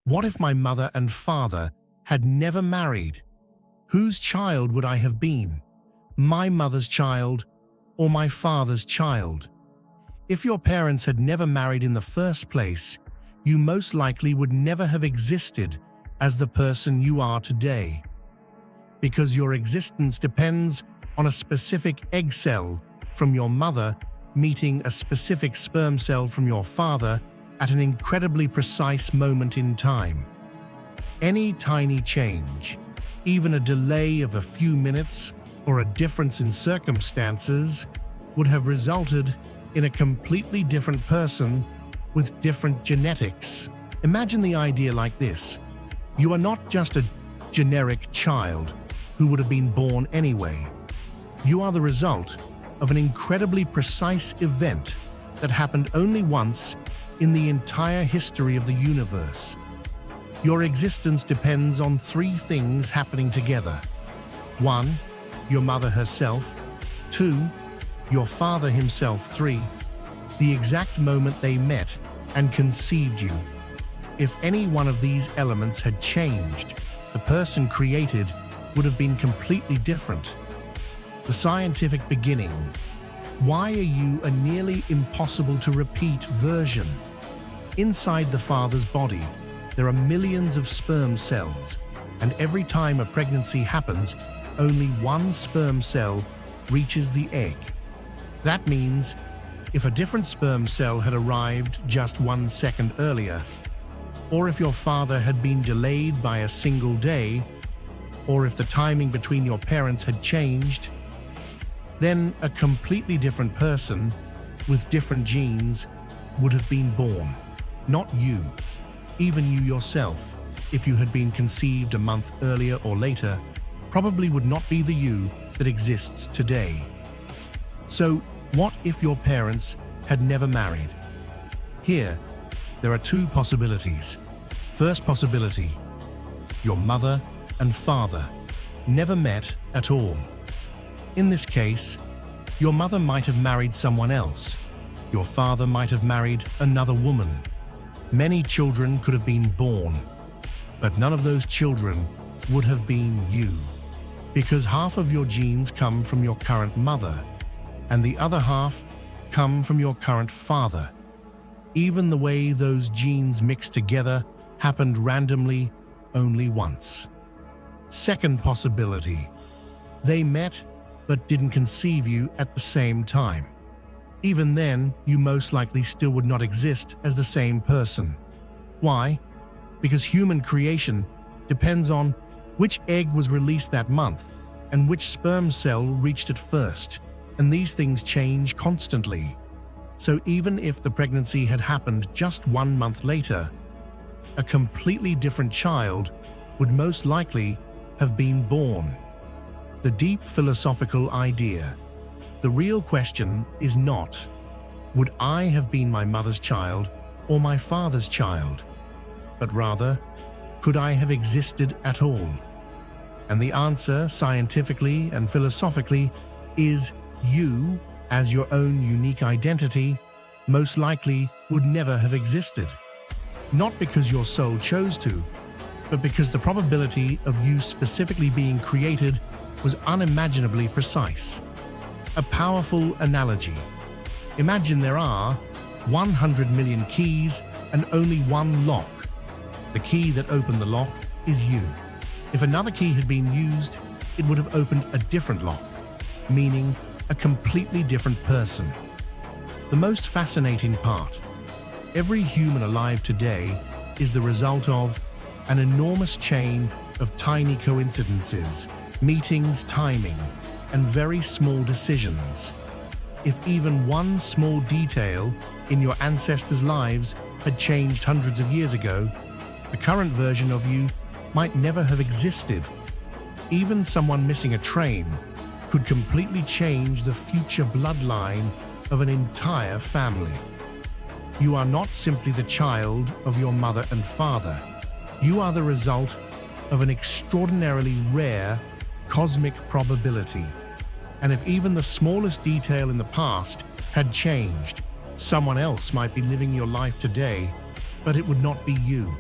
What if my mother and father had never married? Whose child would I have been? My mother's child or my father's child? If your parents had never married in the first place, you most likely would never have existed as the person you are today. Because your existence depends on a specific egg cell from your mother meeting a specific sperm cell from your father at an incredibly precise moment in time. Any tiny change, even a delay of a few minutes or a difference in circumstances, would have resulted in a completely different person with different genetics. Imagine the idea like this. You are not just a generic child who would have been born anyway. You are the result of an incredibly precise event that happened only once in the entire history of the universe. Your existence depends on three things happening together. 1. Your mother herself. 2. Your father himself. 3. The exact moment they met and conceived you. If any one of these elements had changed, the person created would have been completely different. The scientific beginning. Why are you a nearly impossible to repeat version? Inside the father's body, there are millions of sperm cells, and every time a pregnancy happens, only one sperm cell reaches the egg. That means if a different sperm cell had arrived just 1 second earlier, or if your father had been delayed by a single day, or if the timing between your parents had changed, then a completely different person with different genes would have been born. Not you. Even you yourself, if you had been conceived a month earlier or later, probably would not be the you that exists today. So, what if your parents had never married? Here, there are two possibilities. First possibility, your mother and father never met at all. In this case, your mother might have married someone else. Your father might have married another woman. Many children could have been born, but none of those children would have been you. Because half of your genes come from your current mother, and the other half come from your current father. Even the way those genes mixed together happened randomly only once. Second possibility, they met but didn't conceive you at the same time. Even then, you most likely still would not exist as the same person. Why? Because human creation depends on which egg was released that month and which sperm cell reached it first, and these things change constantly. So even if the pregnancy had happened just 1 month later, a completely different child would most likely have been born. The deep philosophical idea. The real question is not, would I have been my mother's child or my father's child? But rather, could I have existed at all? And the answer, scientifically and philosophically, is you, as your own unique identity, most likely would never have existed. Not because your soul chose to, but because the probability of you specifically being created was unimaginably precise. A powerful analogy. Imagine there are 100 million keys and only one lock. The key that opened the lock is you. If another key had been used, it would have opened a different lock, meaning a completely different person. The most fascinating part, every human alive today is the result of an enormous chain of tiny coincidences, meetings, timing, and very small decisions. If even one small detail in your ancestors' lives had changed hundreds of years ago, the current version of you might never have existed. Even someone missing a train could completely change the future bloodline of an entire family. You are not simply the child of your mother and father. You are the result of an extraordinarily rare cosmic probability. And if even the smallest detail in the past had changed, someone else might be living your life today, but it would not be you.